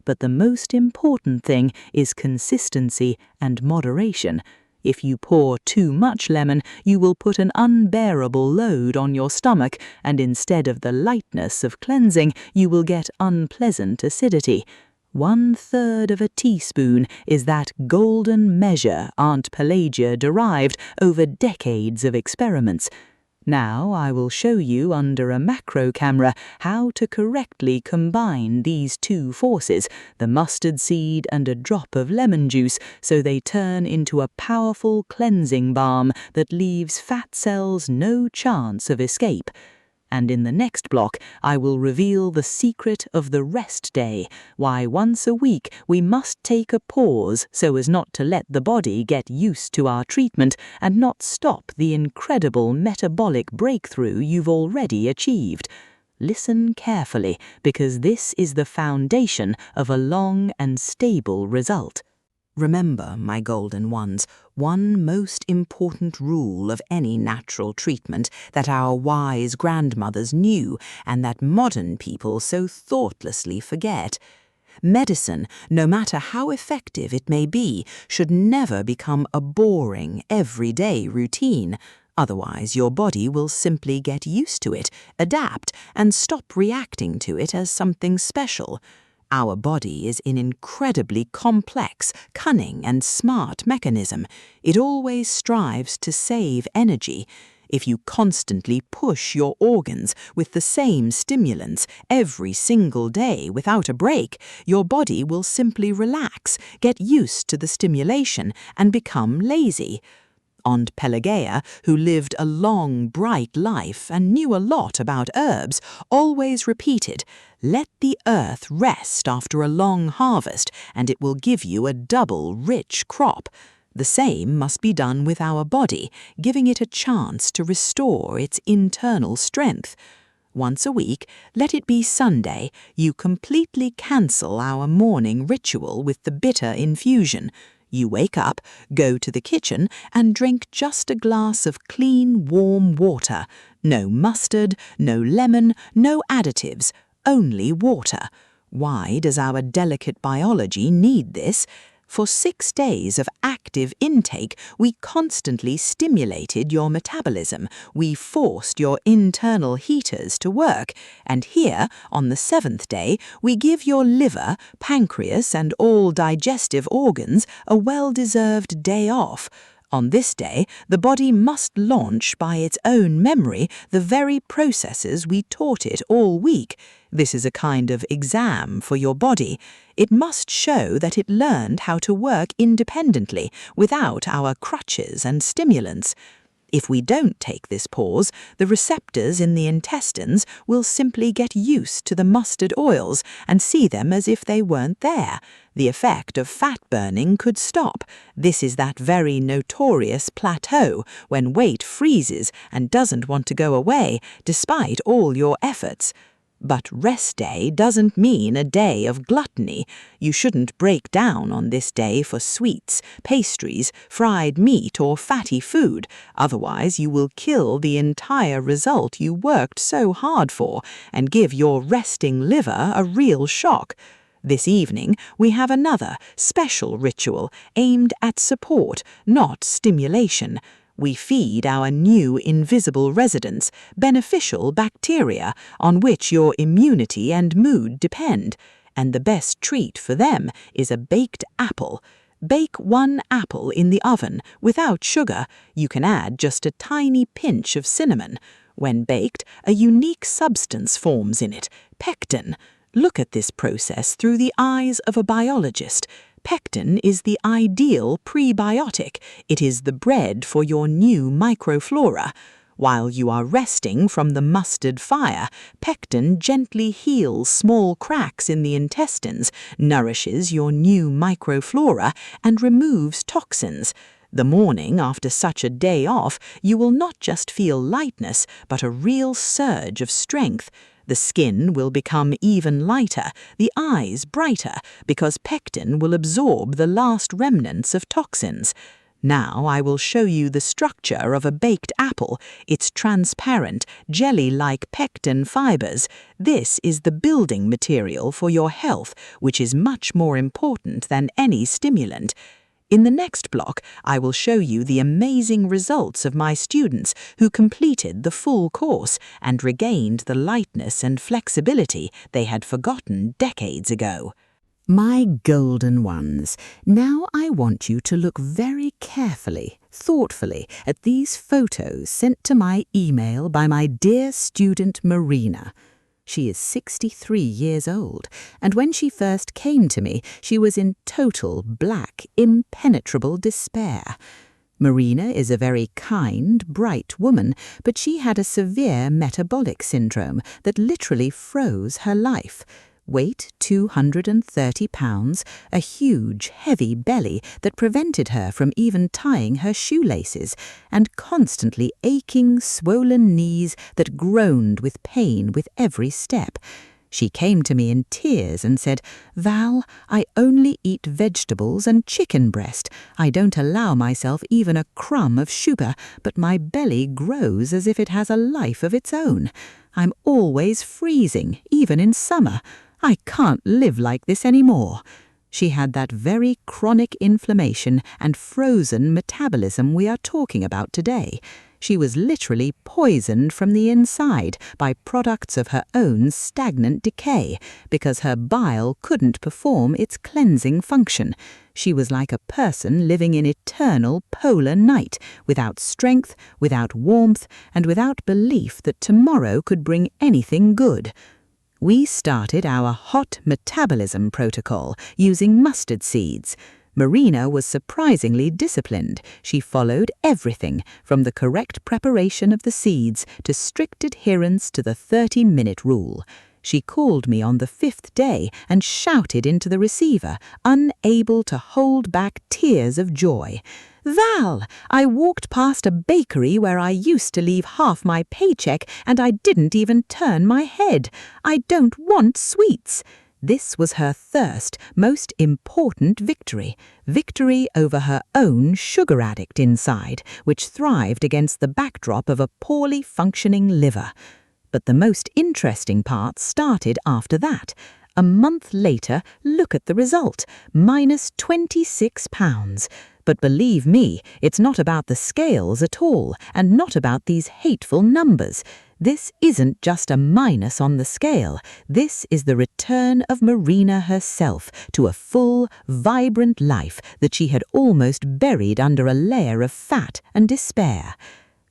Speaker 1: But the most important thing is consistency and moderation. If you pour too much lemon, you will put an unbearable load on your stomach, and instead of the lightness of cleansing, you will get unpleasant acidity. 1/3 of a teaspoon is that golden measure Aunt Pelagia derived over decades of experiments. Now I will show you under a macro camera how to correctly combine these 2 forces, the mustard seed and a drop of lemon juice, so they turn into a powerful cleansing balm that leaves fat cells no chance of escape. And in the next block, I will reveal the secret of the rest day, why once a week we must take a pause so as not to let the body get used to our treatment and not stop the incredible metabolic breakthrough you've already achieved. Listen carefully, because this is the foundation of a long and stable result.
Speaker 2: Remember, my golden ones, one most important rule of any natural treatment that our wise grandmothers knew and that modern people so thoughtlessly forget. Medicine, no matter how effective it may be, should never become a boring, everyday routine. Otherwise, your body will simply get used to it, adapt, and stop reacting to it as something special. Our body is an incredibly complex, cunning, and smart mechanism. It always strives to save energy. If you constantly push your organs with the same stimulants every single day without a break, your body will simply relax, get used to the stimulation, and become lazy. Aunt Pelagia, who lived a long, bright life and knew a lot about herbs, always repeated, "Let the earth rest after a long harvest, and it will give you a double rich crop." The same must be done with our body, giving it a chance to restore its internal strength. Once a week, let it be Sunday, you completely cancel our morning ritual with the bitter infusion. You wake up, go to the kitchen, and drink just a glass of clean, warm water. No mustard, no lemon, no additives, only water. Why does our delicate biology need this? For 6 days of active intake, we constantly stimulated your metabolism. We forced your internal heaters to work. And here, on the 7th day, we give your liver, pancreas, and all digestive organs a well-deserved day off. On this day, the body must launch by its own memory the very processes we taught it all week. This is a kind of exam for your body. It must show that it learned how to work independently without our crutches and stimulants. If we don't take this pause, the receptors in the intestines will simply get used to the mustard oils and see them as if they weren't there. The effect of fat burning could stop. This is that very notorious plateau when weight freezes and doesn't want to go away despite all your efforts. But rest day doesn't mean a day of gluttony. You shouldn't break down on this day for sweets, pastries, fried meat, or fatty food. Otherwise, you will kill the entire result you worked so hard for and give your resting liver a real shock. This evening, we have another special ritual aimed at support, not stimulation. We feed our new invisible residents beneficial bacteria on which your immunity and mood depend, and the best treat for them is a baked apple. Bake 1 apple in the oven without sugar. You can add just a tiny pinch of cinnamon. When baked, a unique substance forms in it, pectin. Look at this process through the eyes of a biologist. Pectin is the ideal prebiotic. It is the bread for your new microflora. While you are resting from the mustard fire, pectin gently heals small cracks in the intestines, nourishes your new microflora, and removes toxins. The morning after such a day off, you will not just feel lightness, but a real surge of strength. The skin will become even lighter, the eyes brighter, because pectin will absorb the last remnants of toxins. Now I will show you the structure of a baked apple, its transparent, jelly-like pectin fibers. This is the building material for your health, which is much more important than any stimulant. In the next block, I will show you the amazing results of my students who completed the full course and regained the lightness and flexibility they had forgotten decades ago.
Speaker 1: My golden ones, now I want you to look very carefully, thoughtfully at these photos sent to my email by my dear student Marina. She is 63 years old, and when she first came to me, she was in total black, impenetrable despair. Marina is a very kind, bright woman, but she had a severe metabolic syndrome that literally froze her life. Weight 230 pounds, a huge, heavy belly that prevented her from even tying her shoelaces, and constantly aching, swollen knees that groaned with pain with every step. She came to me in tears and said, "Val, I only eat vegetables and chicken breast. I don't allow myself even a crumb of sugar, but my belly grows as if it has a life of its own. I'm always freezing, even in summer. I can't live like this anymore." She had that very chronic inflammation and frozen metabolism we are talking about today. She was literally poisoned from the inside by products of her own stagnant decay because her bile couldn't perform its cleansing function. She was like a person living in eternal polar night, without strength, without warmth, and without belief that tomorrow could bring anything good. We started our hot metabolism protocol using mustard seeds. Marina was surprisingly disciplined. She followed everything, from the correct preparation of the seeds to strict adherence to the 30-minute rule. She called me on the 5th day and shouted into the receiver, unable to hold back tears of joy. "Val, I walked past a bakery where I used to leave half my paycheck and I didn't even turn my head. I don't want sweets." This was her first, most important victory. Victory over her own sugar addict inside, which thrived against the backdrop of a poorly functioning liver. But the most interesting part started after that. A month later, look at the result, minus 26 pounds. But believe me, it's not about the scales at all, and not about these hateful numbers. This isn't just a minus on the scale. This is the return of Marina herself to a full, vibrant life that she had almost buried under a layer of fat and despair.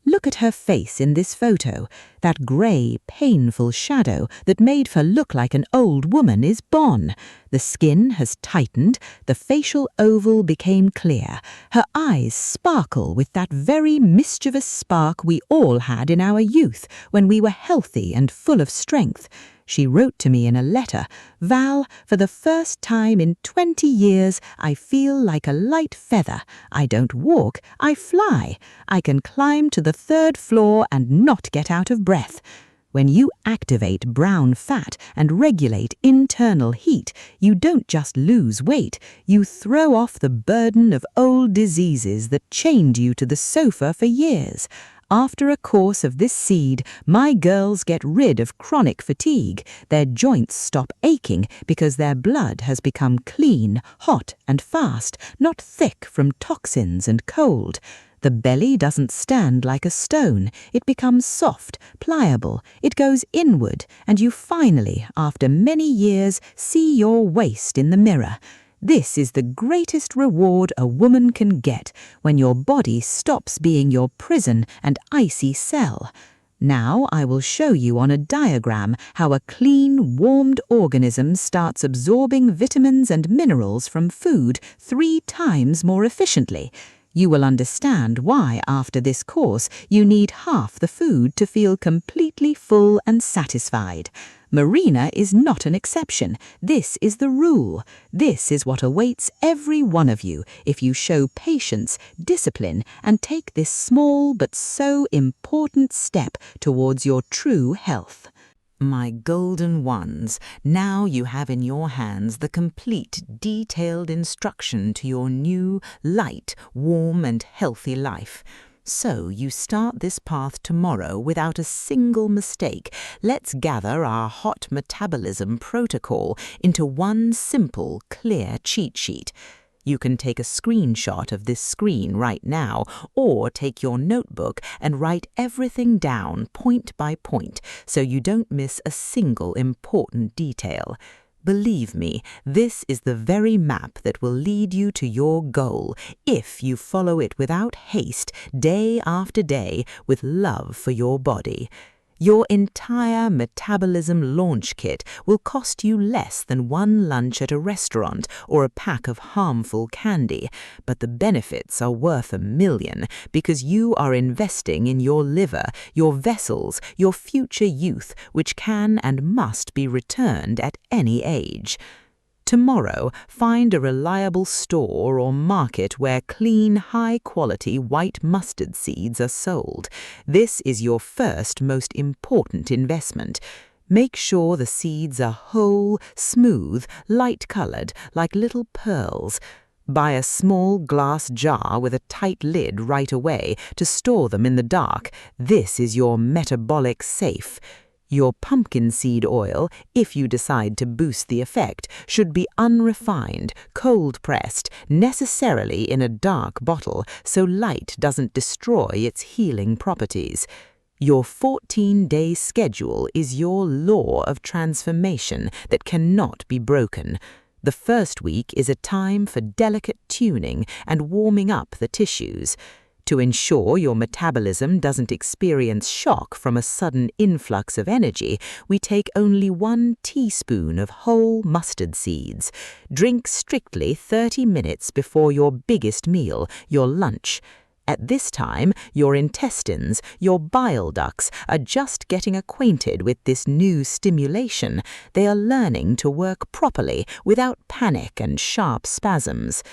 Speaker 1: Look at her face in this photo. That grey, painful shadow that made her look like an old woman is gone. The skin has tightened, the facial oval became clear. Her eyes sparkle with that very mischievous spark we all had in our youth when we were healthy and full of strength. She wrote to me in a letter, "Val, for the first time in 20 years, I feel like a light feather. I don't walk, I fly. I can climb to the 3rd floor and not get out of breath." When you activate brown fat and regulate internal heat, you don't just lose weight, you throw off the burden of old diseases that chained you to the sofa for years. After a course of this seed, my girls get rid of chronic fatigue. Their joints stop aching because their blood has become clean, hot and fast, not thick from toxins and cold. The belly doesn't stand like a stone. It becomes soft, pliable. It goes inward, and you finally, after many years, see your waist in the mirror. This is the greatest reward a woman can get when your body stops being your prison and icy cell. Now I will show you on a diagram how a clean, warmed organism starts absorbing vitamins and minerals from food 3 times more efficiently. You will understand why after this course you need half the food to feel completely full and satisfied. Marina is not an exception. This is the rule. This is what awaits every one of you if you show patience, discipline, and take this small but so important step towards your true health. My golden ones, now you have in your hands the complete, detailed instruction to your new, light, warm and healthy life. So you start this path tomorrow without a single mistake. Let's gather our hot metabolism protocol into one simple, clear cheat sheet. You can take a screenshot of this screen right now, or take your notebook and write everything down point by point so you don't miss a single important detail. Believe me, this is the very map that will lead you to your goal if you follow it without haste, day after day, with love for your body. Your entire metabolism launch kit will cost you less than one lunch at a restaurant or a pack of harmful candy, but the benefits are worth $1 million because you are investing in your liver, your vessels, your future youth, which can and must be returned at any age. Tomorrow, find a reliable store or market where clean, high-quality white mustard seeds are sold. This is your first, most important investment.
Speaker 2: Make sure the seeds are whole, smooth, light-colored, like little pearls. Buy a small glass jar with a tight lid right away to store them in the dark. This is your metabolic safe. Your pumpkin seed oil, if you decide to boost the effect, should be unrefined, cold-pressed, necessarily in a dark bottle so light doesn't destroy its healing properties. Your 14-day schedule is your law of transformation that cannot be broken. The first week is a time for delicate tuning and warming up the tissues. To ensure your metabolism doesn't experience shock from a sudden influx of energy, we take only 1 teaspoon of whole mustard seeds. Drink strictly 30 minutes before your biggest meal, your lunch. At this time, your intestines, your bile ducts, are just getting acquainted with this new stimulation. They are learning to work properly without panic and sharp spasms.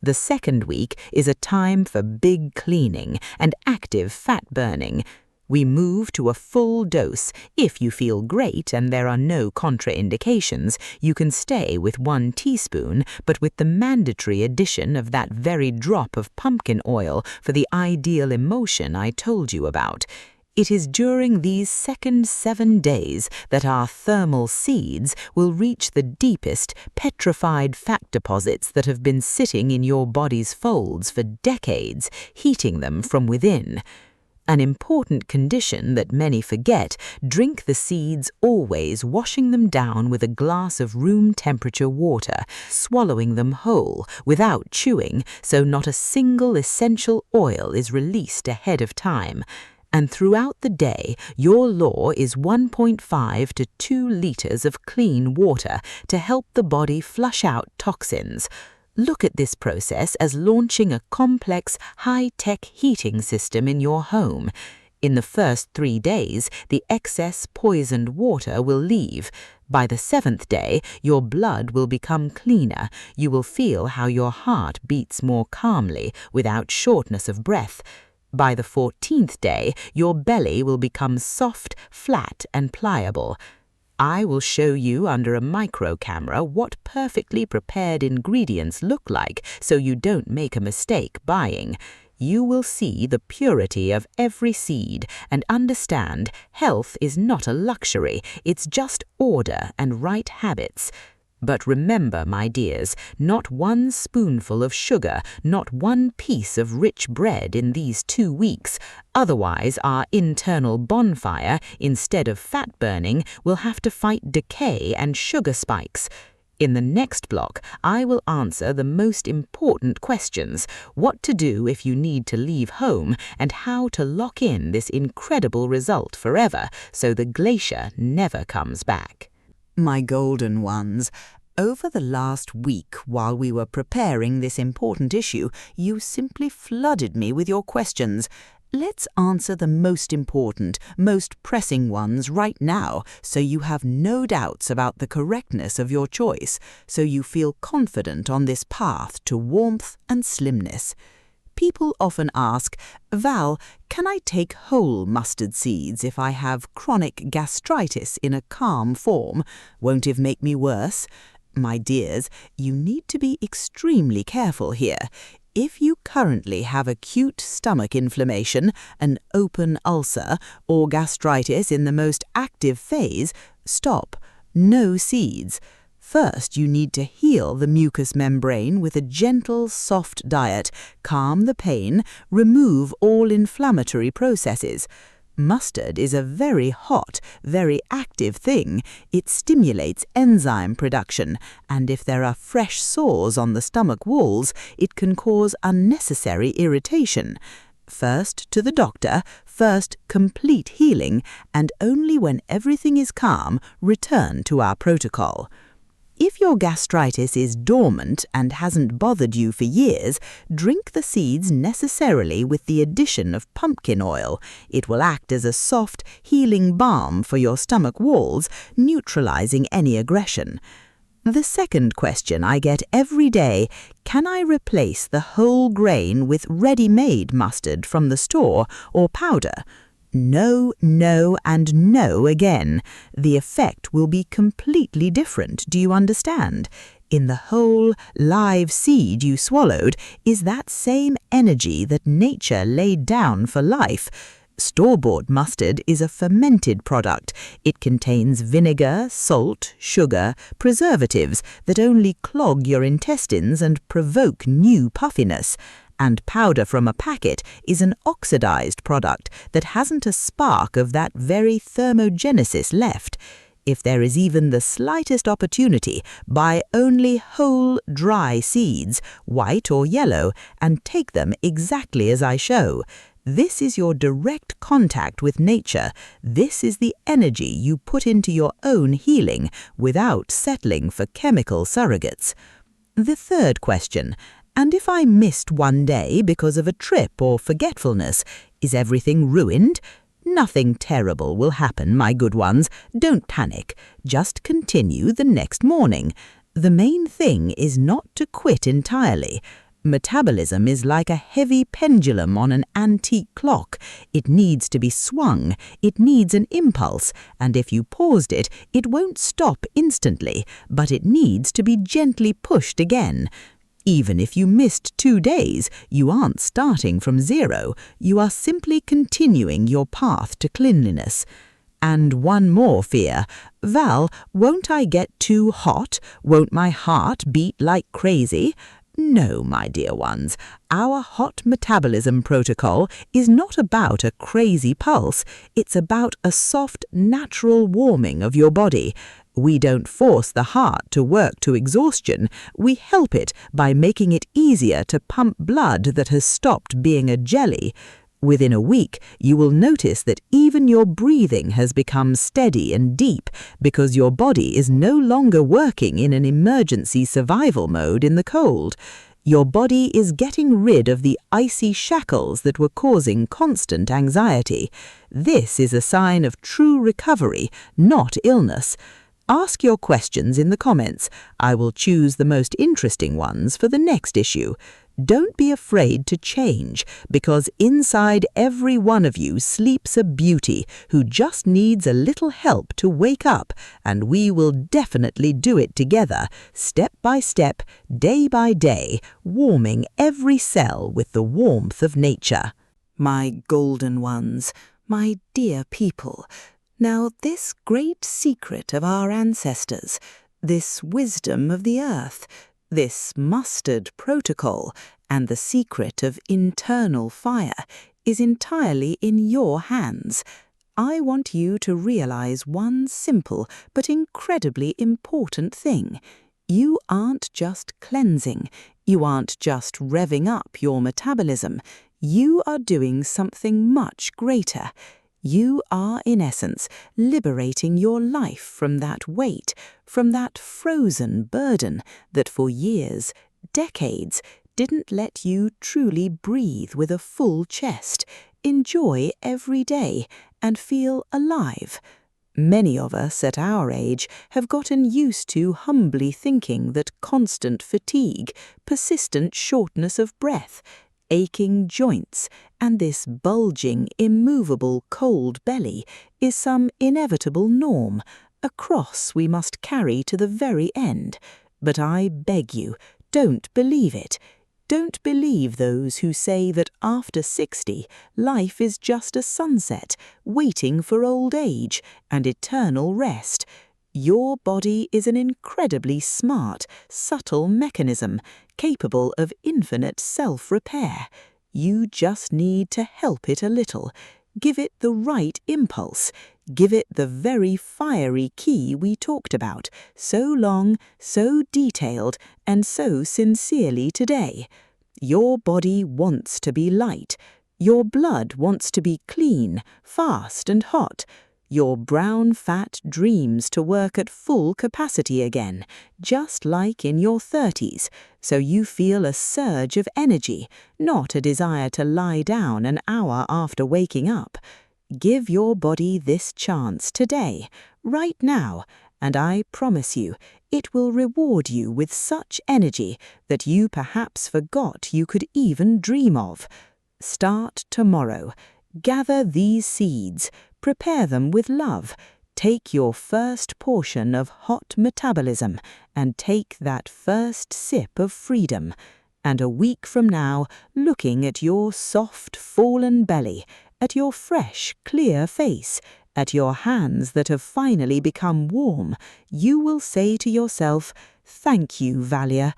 Speaker 2: The second week is a time for big cleaning and active fat burning. We move to a full dose. If you feel great and there are no contraindications, you can stay with 1 teaspoon, but with the mandatory addition of that very drop of pumpkin oil for the ideal emotion I told you about. It is during these second 7 days that our thermal seeds will reach the deepest, petrified fat deposits that have been sitting in your body's folds for decades, heating them from within. An important condition that many forget: drink the seeds always, washing them down with a glass of room-temperature water, swallowing them whole, without chewing, so not a single essential oil is released ahead of time. And throughout the day, your law is 1.5 to 2 liters of clean water to help the body flush out toxins. Look at this process as launching a complex, high-tech heating system in your home. In the first 3 days, the excess poisoned water will leave. By the 7th day, your blood will become cleaner. You will feel how your heart beats more calmly, without shortness of breath. By the 14th day, your belly will become soft, flat, and pliable. I will show you under a micro camera what perfectly prepared ingredients look like so you don't make a mistake buying. You will see the purity of every seed and understand health is not a luxury, it's just order and right habits. But remember, my dears, not 1 spoonful of sugar, not 1 piece of rich bread in these 2 weeks. Otherwise, our internal bonfire, instead of fat burning, will have to fight decay and sugar spikes. In the next block, I will answer the most important questions: what to do if you need to leave home, and how to lock in this incredible result forever so the glacier never comes back.
Speaker 1: My golden ones, over the last week while we were preparing this important issue, you simply flooded me with your questions. Let's answer the most important, most pressing ones right now so you have no doubts about the correctness of your choice, so you feel confident on this path to warmth and slimness. People often ask, Val, can I take whole mustard seeds if I have chronic gastritis in a calm form? Won't it make me worse? My dears, you need to be extremely careful here. If you currently have acute stomach inflammation, an open ulcer, or gastritis in the most active phase, stop. No seeds. First, you need to heal the mucous membrane with a gentle, soft diet, calm the pain, remove all inflammatory processes. Mustard is a very hot, very active thing. It stimulates enzyme production, and if there are fresh sores on the stomach walls, it can cause unnecessary irritation. First to the doctor, first complete healing, and only when everything is calm, return to our protocol. If your gastritis is dormant and hasn't bothered you for years, drink the seeds necessarily with the addition of pumpkin oil. It will act as a soft, healing balm for your stomach walls, neutralizing any aggression. The second question I get every day: can I replace the whole grain with ready-made mustard from the store or powder?
Speaker 2: No, no, and no again. The effect will be completely different, do you understand? In the whole live seed you swallowed is that same energy that nature laid down for life. Store-bought mustard is a fermented product. It contains vinegar, salt, sugar, preservatives that only clog your intestines and provoke new puffiness. And powder from a packet is an oxidized product that hasn't a spark of that very thermogenesis left. If there is even the slightest opportunity, buy only whole, dry seeds, white or yellow, and take them exactly as I show. This is your direct contact with nature. This is the energy you put into your own healing without settling for chemical surrogates. The third question: and if I missed one day because of a trip or forgetfulness, is everything ruined? Nothing terrible will happen, my good ones. Don't panic. Just continue the next morning. The main thing is not to quit entirely. Metabolism is like a heavy pendulum on an antique clock. It needs to be swung. It needs an impulse. And if you paused it, it won't stop instantly, but it needs to be gently pushed again. Even if you missed 2 days, you aren't starting from zero. You are simply continuing your path to cleanliness. And one more fear. Val, won't I get too hot? Won't my heart beat like crazy? No, my dear ones, our hot metabolism protocol is not about a crazy pulse. It's about a soft, natural warming of your body. We don't force the heart to work to exhaustion. We help it by making it easier to pump blood that has stopped being a jelly. Within a week, you will notice that even your breathing has become steady and deep because your body is no longer working in an emergency survival mode in the cold. Your body is getting rid of the icy shackles that were causing constant anxiety. This is a sign of true recovery, not illness. Ask your questions in the comments. I will choose the most interesting ones for the next issue. Don't be afraid to change, because inside every one of you sleeps a beauty who just needs a little help to wake up, and we will definitely do it together, step by step, day by day, warming every cell with the warmth of nature.
Speaker 1: My golden ones, my dear people, now this great secret of our ancestors, this wisdom of the earth, this mustard protocol, and the secret of internal fire is entirely in your hands. I want you to realize one simple but incredibly important thing. You aren't just cleansing. You aren't just revving up your metabolism. You are doing something much greater. You are, in essence, liberating your life from that weight, from that frozen burden that for years, decades, didn't let you truly breathe with a full chest, enjoy every day, and feel alive. Many of us at our age have gotten used to humbly thinking that constant fatigue, persistent shortness of breath, aching joints, and this bulging, immovable cold belly is some inevitable norm, a cross we must carry to the very end. But I beg you, don't believe it. Don't believe those who say that after 60, life is just a sunset, waiting for old age and eternal rest. Your body is an incredibly smart, subtle mechanism, capable of infinite self-repair. You just need to help it a little. Give it the right impulse. Give it the very fiery key we talked about, so long, so detailed, and so sincerely today. Your body wants to be light. Your blood wants to be clean, fast, and hot. Your brown fat dreams to work at full capacity again, just like in your 30s, so you feel a surge of energy, not a desire to lie down an hour after waking up. Give your body this chance today, right now, and I promise you, it will reward you with such energy that you perhaps forgot you could even dream of. Start tomorrow.
Speaker 2: Gather these seeds, prepare them with love. Take your first portion of hot metabolism and take that first sip of freedom. And a week from now, looking at your soft, fallen belly, at your fresh, clear face, at your hands that have finally become warm, you will say to yourself, "Thank you, Valia."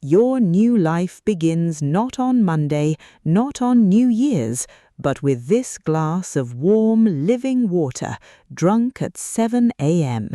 Speaker 2: Your new life begins not on Monday, not on New Year's, but with this glass of warm, living water, drunk at 7 a.m.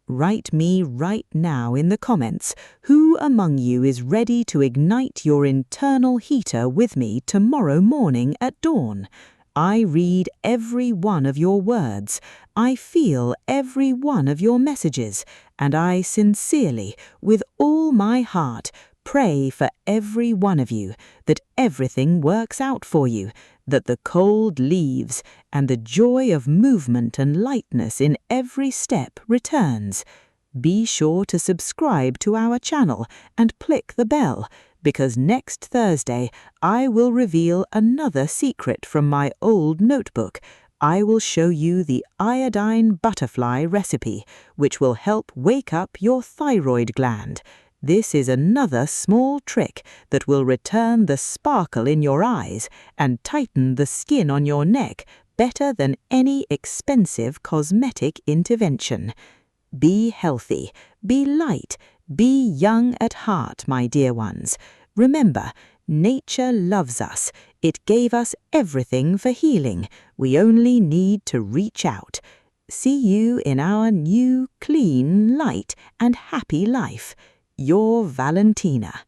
Speaker 2: Write me right now in the comments who among you is ready to ignite your internal heater with me tomorrow morning at dawn. I read every one of your words, I feel every one of your messages, and I sincerely, with all my heart, pray for every one of you, that everything works out for you, that the cold leaves and the joy of movement and lightness in every step returns. Be sure to subscribe to our channel and click the bell, because next Thursday I will reveal another secret from my old notebook. I will show you the iodine butterfly recipe, which will help wake up your thyroid gland. This is another small trick that will return the sparkle in your eyes and tighten the skin on your neck better than any expensive cosmetic intervention. Be healthy, be light, be young at heart, my dear ones. Remember, nature loves us. It gave us everything for healing. We only need to reach out. See you in our new, clean, light, and happy life. Your Valentina.